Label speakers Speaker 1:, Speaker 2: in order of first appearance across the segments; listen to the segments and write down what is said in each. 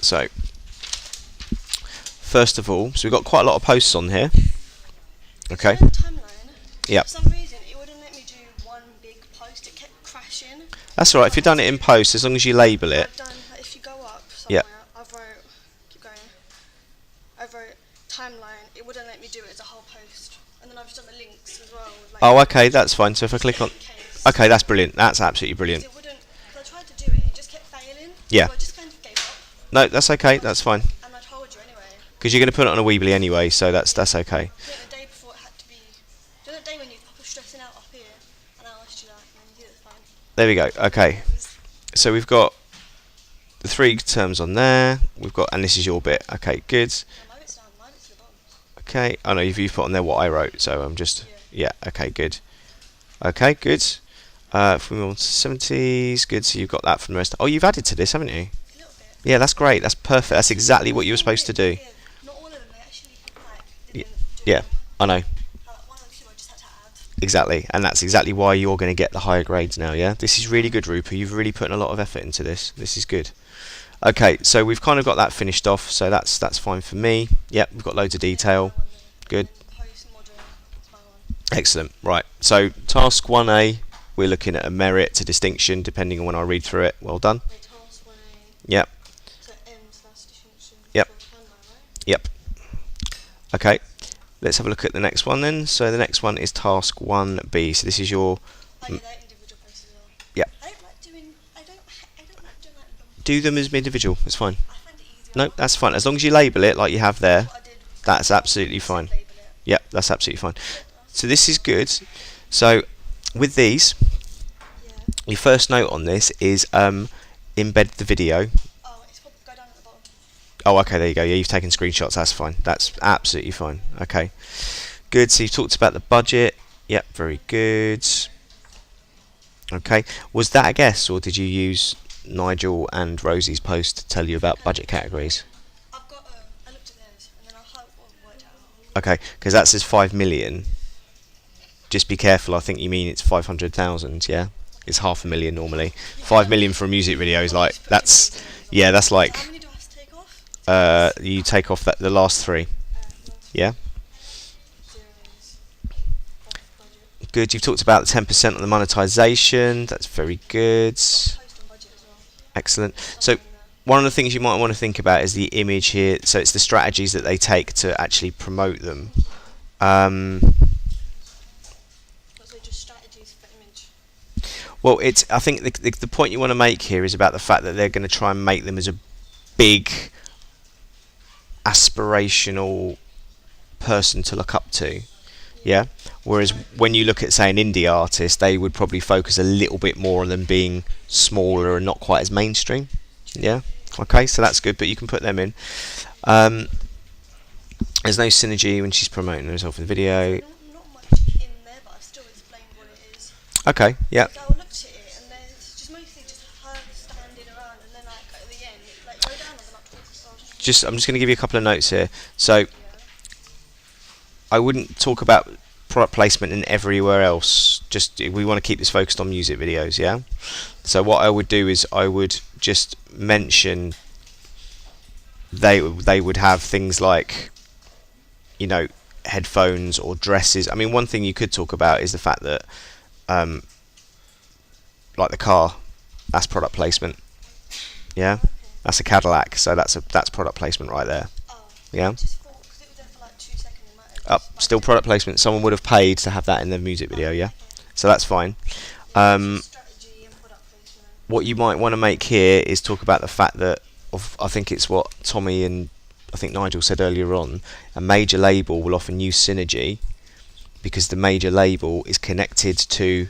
Speaker 1: So first of all, so we've got quite a lot of posts on here. Okay.
Speaker 2: So timeline,
Speaker 1: Yep.
Speaker 2: for some reason it wouldn't let me do one big post, it kept crashing.
Speaker 1: That's alright, if you've done it in post, as long as you label it.
Speaker 2: I've done, like, if you go up
Speaker 1: Yep.
Speaker 2: somewhere, keep going, I wrote timeline, it wouldn't let me do it as a whole post. And then I've just done the links as well. Like,
Speaker 1: Oh, okay, that's fine. So if I click on...
Speaker 2: case.
Speaker 1: Okay, that's brilliant. That's absolutely brilliant.
Speaker 2: It wouldn't, because I tried to do it, it just kept failing.
Speaker 1: Yeah.
Speaker 2: So I just kind of gave up.
Speaker 1: No, that's okay, that's fine.
Speaker 2: And I told you anyway.
Speaker 1: Because you're going to put it on a Weebly anyway, so that's okay.
Speaker 2: I think the day before it had to be, do you know the day when you were stressing out up here, and I asked you that, and then you did it fine.
Speaker 1: There we go. Okay.
Speaker 2: It was,
Speaker 1: So we've got the 3 terms on there. We've got, and this is your bit. Okay, good.
Speaker 2: no, my bit's down, my bit's to the bottom.
Speaker 1: Okay. Oh no, you've put on there what I wrote, so I'm just...
Speaker 2: Yeah.
Speaker 1: Yeah, okay, good. Okay, good. If we move on to 70s, good. So you've got that from the rest. Oh, you've added to this, haven't you?
Speaker 2: A little bit.
Speaker 1: Yeah, that's great. That's perfect. That's exactly what you were supposed to do.
Speaker 2: Yeah, not all of them, they actually, like,
Speaker 1: Yeah.
Speaker 2: didn't do
Speaker 1: Yeah,
Speaker 2: it.
Speaker 1: I know.
Speaker 2: One or two I just had to add.
Speaker 1: Exactly, and that's exactly why you're going to get the higher grades now, yeah? This is really good, Roopa. You've really put in a lot of effort into this. This is good. Okay, so we've kind of got that finished off, so that's fine for me. Yep, we've got loads of detail. Good.
Speaker 2: Post modern, it's my one.
Speaker 1: Excellent. Right, so task 1A, we're looking at a merit to distinction, depending on when I read through it. Well done.
Speaker 2: Wait, task 1A,
Speaker 1: Yep,
Speaker 2: so M/distinction.
Speaker 1: Yep.
Speaker 2: for timeline, right?
Speaker 1: yep. Okay, let's have a look at the next one then. So the next one is task 1B. So this is your...
Speaker 2: Oh yeah, they're individual posts as well.
Speaker 1: Yep.
Speaker 2: I don't like doing, I don't like doing like,
Speaker 1: Do them as individual, it's fine.
Speaker 2: I find it easier.
Speaker 1: No, that's fine. As long as you label it like you have there,
Speaker 2: What I did,
Speaker 1: that's absolutely fine.
Speaker 2: label it.
Speaker 1: Yep, that's absolutely fine. So this is good. So with these,
Speaker 2: Yeah.
Speaker 1: your first note on this is embed the video.
Speaker 2: Oh, it's probably go down at the bottom.
Speaker 1: Oh, okay, there you go. Yeah, you've taken screenshots. That's fine. That's absolutely fine. Okay, good. So you've talked about the budget. Yep, very good. Okay, was that a guess, or did you use Nigel and Rosie's post to tell you about budget categories?
Speaker 2: I've got, I looked at theirs, and then I worked out.
Speaker 1: Okay, because that says 5 million. Just be careful. I think you mean it's 500,000. Yeah, it's 500,000 normally. 5 million for a music video is like that's... Yeah, that's
Speaker 2: So how
Speaker 1: like
Speaker 2: many do I have to take off?
Speaker 1: you take off the last 3. Yeah,
Speaker 2: Zeros. Budget.
Speaker 1: good. You've talked about the 10% on the monetization. That's very good.
Speaker 2: Post on budget as well.
Speaker 1: Excellent. So one of the things you might want to think about is the image here. So it's the strategies that they take to actually promote them.
Speaker 2: So just strategies for image.
Speaker 1: Well, it's... I think the point you want to make here is about the fact that they're going to try and make them as a big, aspirational person to look up to. Yeah. Whereas when you look at, say, an indie artist, they would probably focus a little bit more on them being smaller and not quite as mainstream. Yeah. Okay, so that's good, but you can put them in. There's no synergy when she's promoting herself in the video.
Speaker 2: Not much in there, but I've still explained what it is.
Speaker 1: Okay, yeah.
Speaker 2: Like, I looked at it, and there's just mostly just her standing around, and then like at the end, like go down and like talk to someone.
Speaker 1: I'm just going to give you a couple of notes here. So
Speaker 2: Yeah.
Speaker 1: I wouldn't talk about product placement and everywhere else. Just we want to keep this focused on music videos, yeah. So what I would do is I would just mention they would have things like, you know, headphones or dresses. I mean, one thing you could talk about is the fact that like the car, that's product placement. Yeah,
Speaker 2: Okay.
Speaker 1: that's a Cadillac, so that's product placement right there.
Speaker 2: Oh.
Speaker 1: Yeah.
Speaker 2: I just thought because it was there for like 2 seconds, it might have
Speaker 1: Up,
Speaker 2: just, like,
Speaker 1: still product placement. Someone would have paid to have that in their music video, yeah. So that's fine.
Speaker 2: Strategy and product placement.
Speaker 1: What you might want to make here is talk about the fact that I think it's what Tommy and I think Nigel said earlier on. A major label will often use synergy because the major label is connected to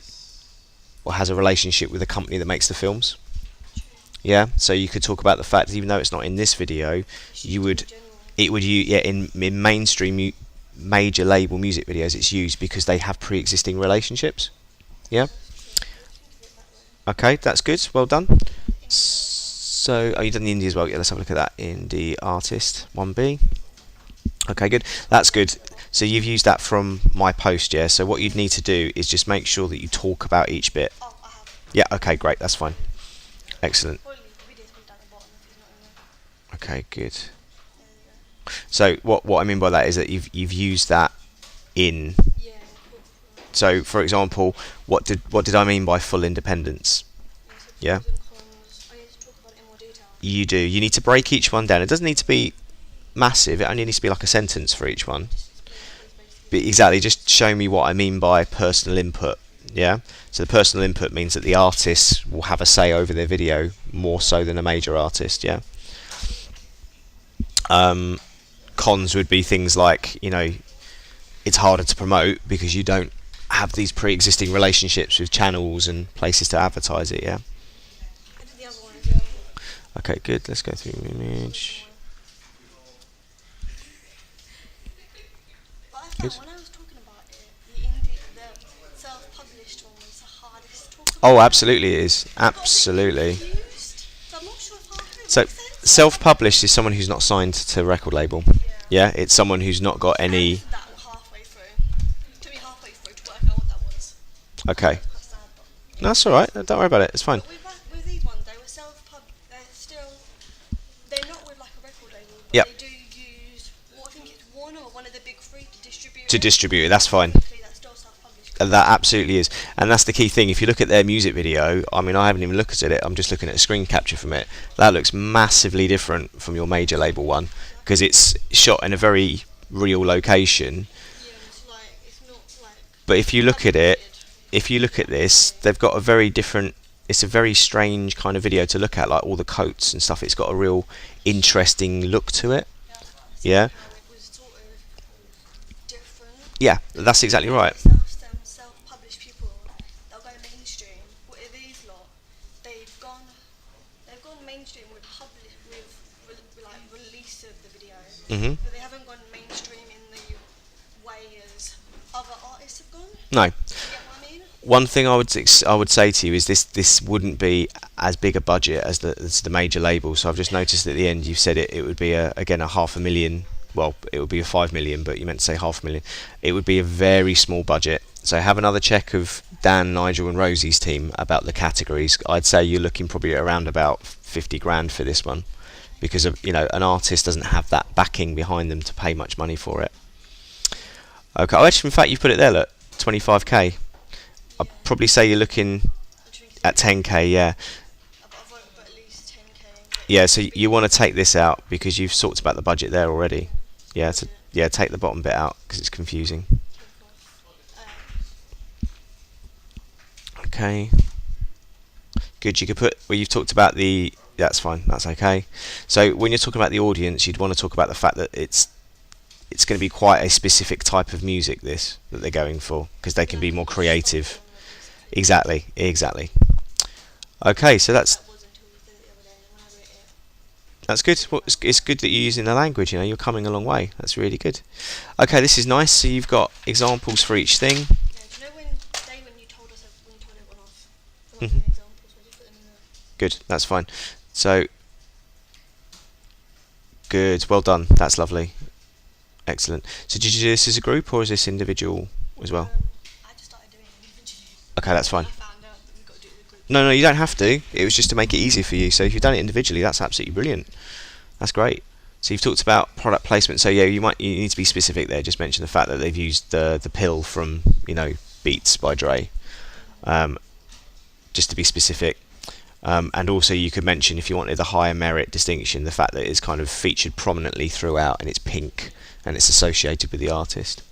Speaker 1: or has a relationship with the company that makes the films. Yeah, so you could talk about the fact that even though it's not in this video, you would in mainstream major label music videos it's used because they have pre-existing relationships. Yeah. Okay, that's good. Well done. So, oh, you've done the indie as well. Yeah, let's have a look at that. Indie artist 1B. Okay, good. That's good. So you've used that from my post, yeah. So what you'd need to do is just make sure that you talk about each bit.
Speaker 2: Oh, I have.
Speaker 1: Yeah. Okay, great. That's fine. Excellent.
Speaker 2: Probably the video's been down the bottom if he's not in
Speaker 1: Okay, good.
Speaker 2: There you go.
Speaker 1: So what I mean by that is that you've used that in.
Speaker 2: Yeah, cool.
Speaker 1: So for example, what did I mean by full independence?
Speaker 2: Yeah, so
Speaker 1: Yeah,
Speaker 2: pros and cons. I need to talk about it in more detail.
Speaker 1: you do. You need to break each one down. It doesn't need to be massive. It only needs to be like a sentence for each one.
Speaker 2: Just explain what it is basically.
Speaker 1: But exactly, just show me what I mean by personal input. Yeah. So the personal input means that the artist will have a say over their video more so than a major artist. Yeah. Cons would be things like, it's harder to promote because you don't have these pre-existing relationships with channels and places to advertise it. Yeah.
Speaker 2: I did the other one as well.
Speaker 1: Okay, good. Let's go through the image.
Speaker 2: But I
Speaker 1: Good.
Speaker 2: found when I was talking about it, the self-published one was the hardest to talk about.
Speaker 1: Oh, absolutely it is.
Speaker 2: I got a bit
Speaker 1: Absolutely.
Speaker 2: confused, so I'm not sure if half of it
Speaker 1: So
Speaker 2: makes sense.
Speaker 1: self-published is someone who's not signed to a record label. Yeah, it's someone who's not got any.
Speaker 2: And that halfway through. It took me halfway through to work out what that was.
Speaker 1: Okay.
Speaker 2: It's quite sad, but.
Speaker 1: No, that's all right. Don't worry about it. It's fine.
Speaker 2: But with these ones, they were self-pub. They're not with like a record label, but
Speaker 1: Yep.
Speaker 2: they do use. Well, I think it's one or one of the big three to distribute.
Speaker 1: To
Speaker 2: it.
Speaker 1: distribute it, that's fine.
Speaker 2: Technically, that's still self-published.
Speaker 1: That absolutely is, and that's the key thing. If you look at their music video, I mean, I haven't even looked at it. I'm just looking at a screen capture from it. That looks massively different from your major label one because it's shot in a very real location.
Speaker 2: Yeah, it's not like.
Speaker 1: But if you look at it,
Speaker 2: fabricated.
Speaker 1: if you look at this, they've got a very different. It's a very strange kind of video to look at, like all the coats and stuff. It's got a real interesting look to it. Yeah.
Speaker 2: How it was sort of different.
Speaker 1: Yeah, that's exactly right.
Speaker 2: Self-published people, they'll go mainstream. What are these lot? They've gone, they've gone mainstream with like release of the video,
Speaker 1: Mhm.
Speaker 2: but they haven't gone mainstream in the way as other artists have gone.
Speaker 1: No.
Speaker 2: You get what I mean?
Speaker 1: One thing I would say to you is this wouldn't be as big a budget as the major label. So I've just noticed at the end you've said it would be again a 500,000. Well, it would be a 5 million, but you meant to say 500,000. It would be a very small budget. So have another check of Dan, Nigel, and Rosie's team about the categories. I'd say you're looking probably at around about 50 grand for this one, because of an artist doesn't have that backing behind them to pay much money for it. Okay, oh, actually, in fact, you've put it there. Look, 25k. I'd probably say you're looking at 10k. Yeah.
Speaker 2: I've worked for at least 10k.
Speaker 1: Yeah, so you want to take this out because you've talked about the budget there already. Yeah, so take the bottom bit out because it's confusing. Okay. Good. You could put where you've talked about the. That's fine. That's okay. So when you're talking about the audience, you'd want to talk about the fact that it's going to be quite a specific type of music that they're going for because they can be more creative. Exactly. Okay, so that's
Speaker 2: That was until we did it the other day when I wrote it.
Speaker 1: That's good. Well, it's good that you're using the language. You're coming a long way. That's really good. Okay, this is nice. So you've got examples for each thing.
Speaker 2: Yeah, do you know when you told us when you told everyone off? There might be an example, so I just put them in there.
Speaker 1: Good. That's fine. So good. Well done. That's lovely. Excellent. So did you do this as a group or is this individual as well?
Speaker 2: I just started doing it individually.
Speaker 1: Okay, that's fine.
Speaker 2: I found out that we've got to do it as a group.
Speaker 1: No, you don't have to. It was just to make it easier for you. So if you've done it individually, that's absolutely brilliant. That's great. So you've talked about product placement. So yeah, you need to be specific there. Just mention the fact that they've used the pill from Beats by Dre, just to be specific. And also you could mention, if you wanted the higher merit distinction, the fact that it's kind of featured prominently throughout and it's pink and it's associated with the artist.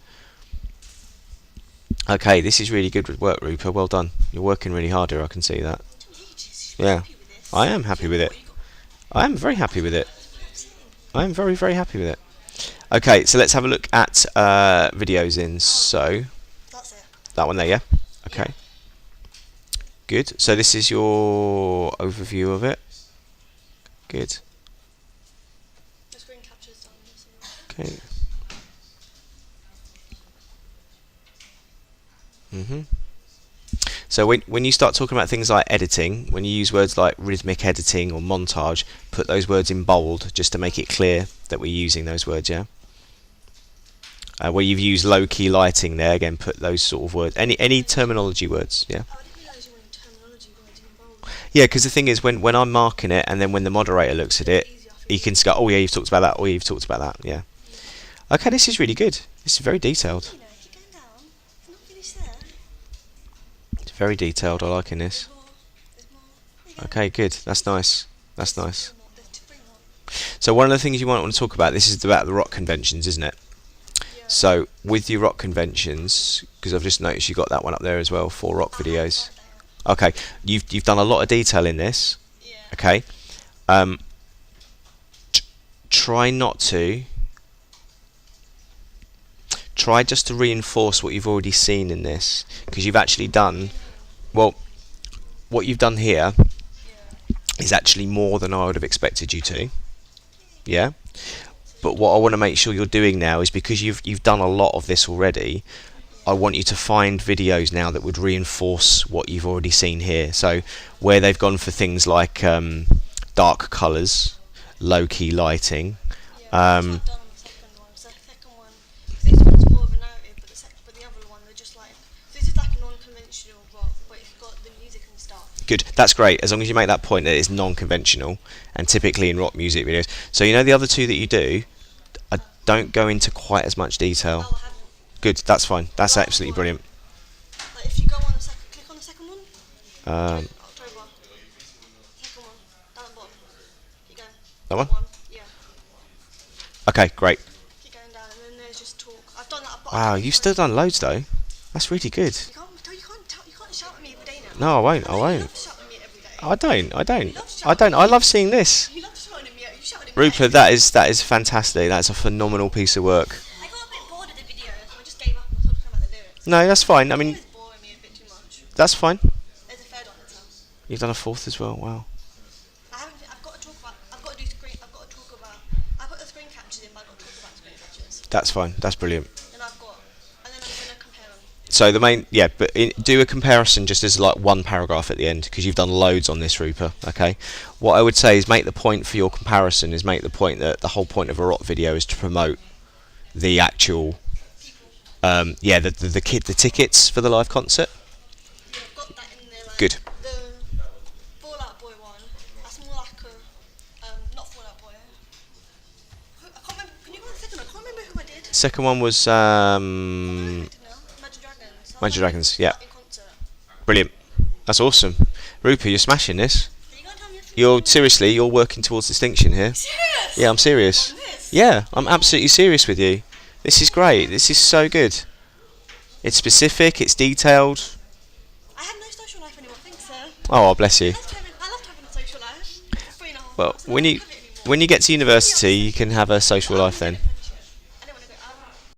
Speaker 1: Okay, this is really good work, Roopa. Well done. You're working really hard here. I can see that. Yeah, I am happy with it. I am very happy with it. I am very, very happy with it. Okay, so let's have a look at videos in. So
Speaker 2: That's it.
Speaker 1: that one there, yeah. Okay. Good. So this is your overview of it. Good.
Speaker 2: The screen captures done.
Speaker 1: Okay. So when you start talking about things like editing, when you use words like rhythmic editing or montage, put those words in bold just to make it clear that we're using those words, yeah? Where you've used low-key lighting there, again, put those sort of words. Any terminology words, yeah?
Speaker 2: Oh, I didn't realise you wanted terminology words in bold.
Speaker 1: Yeah, because the thing is, when I'm marking it and then when the moderator looks at it,
Speaker 2: Easier for
Speaker 1: You can just go, oh yeah, you've talked about that. Oh yeah, you've talked about that. Yeah. Okay, this is really good. This is very detailed.
Speaker 2: You know, keep going down. It's not finished there.
Speaker 1: It's very detailed. I liking this.
Speaker 2: There's more. There's more. There you go.
Speaker 1: Okay, good. That's nice. That's nice.
Speaker 2: Three more. There's three more.
Speaker 1: So one of the things you might want to talk about, this is about the rock conventions, isn't it?
Speaker 2: Yeah.
Speaker 1: So with your rock conventions, because I've just noticed you got that one up there as well, 4 rock videos. Okay, you've done a lot of detail in this.
Speaker 2: Yeah.
Speaker 1: Okay. Try not to. Try just to reinforce what you've already seen in this, because you've actually done, well, what you've done here is actually more than I would have expected you to. Yeah. But what I want to make sure you're doing now is, because you've done a lot of this already, I want you to find videos now that would reinforce what you've already seen here. So where they've gone for things like dark colours, low key lighting.
Speaker 2: Yeah, that's what I've done on the second one. So the second one, 'cause this one's more of a narrative, but the other one, they're just like, so this is like a non-conventional rock, but it's got the music and stuff.
Speaker 1: Good, that's great, as long as you make that point that it's non-conventional, and typically in rock music videos. So you know the other two that you do, I don't go into quite as much detail.
Speaker 2: Oh, I haven't.
Speaker 1: Good, that's fine, that's
Speaker 2: Right,
Speaker 1: absolutely
Speaker 2: right.
Speaker 1: brilliant.
Speaker 2: Like if you go on the second, click on the second one.
Speaker 1: Um,
Speaker 2: October. Second one. Down the bottom. Keep going.
Speaker 1: That one?
Speaker 2: Yeah.
Speaker 1: Okay, great.
Speaker 2: Keep going down, and then there's just talk. I've done that.
Speaker 1: Wow, you've still done loads though. That's really good.
Speaker 2: You can't shout at me every day now.
Speaker 1: No, I won't. I
Speaker 2: You
Speaker 1: won't.
Speaker 2: love shouting at me every day.
Speaker 1: I don't. I don't.
Speaker 2: You love
Speaker 1: I
Speaker 2: shouting
Speaker 1: don't.
Speaker 2: at
Speaker 1: I
Speaker 2: me.
Speaker 1: love seeing this.
Speaker 2: You love shouting at me. You shouted at me.
Speaker 1: Roopa, that is fantastic. That's a phenomenal piece of work.
Speaker 2: I got a bit bored of the video, so I just gave up and started talking about the lyrics.
Speaker 1: No, that's fine. I
Speaker 2: It
Speaker 1: mean,
Speaker 2: was boring me a bit too much.
Speaker 1: that's fine.
Speaker 2: There's a third one as well.
Speaker 1: You've done a 4th as well. Wow.
Speaker 2: I've got to talk about. I've got to do screen. I've got to talk about. I put the screen captures in, but I've got to talk about screen captures.
Speaker 1: That's fine. That's brilliant.
Speaker 2: And I've got. And then I'm gonna compare them.
Speaker 1: So the main, yeah, but do a comparison just as like one paragraph at the end, because you've done loads on this, Roopa. Okay. What I would say is make the point for your comparison is make the point that the whole point of a rock video is to promote the actual, the tickets for the live concert.
Speaker 2: Yeah, I've got that in there. Like
Speaker 1: Good.
Speaker 2: The Fall Out Boy one. That's more like a. Not Fall Out Boy. I can't remember. Can you go on the second one? I can't remember who I did.
Speaker 1: Second one was
Speaker 2: Imagine Dragons.
Speaker 1: Imagine Dragons. Yeah,
Speaker 2: In concert.
Speaker 1: brilliant. That's awesome. Roopa, you're smashing this.
Speaker 2: Are you gonna tell me everything?
Speaker 1: You're working towards distinction here.
Speaker 2: Serious?
Speaker 1: Yeah, I'm serious.
Speaker 2: On this?
Speaker 1: Yeah, I'm absolutely serious with you. This is great. This is so good. It's specific. It's detailed.
Speaker 2: I have no social life anymore, thanks, sir.
Speaker 1: Oh, bless you.
Speaker 2: I loved having a social life. 3.5
Speaker 1: Well,
Speaker 2: months, and I
Speaker 1: when
Speaker 2: don't
Speaker 1: you
Speaker 2: have it anymore.
Speaker 1: when you get to university, you can have a social life then.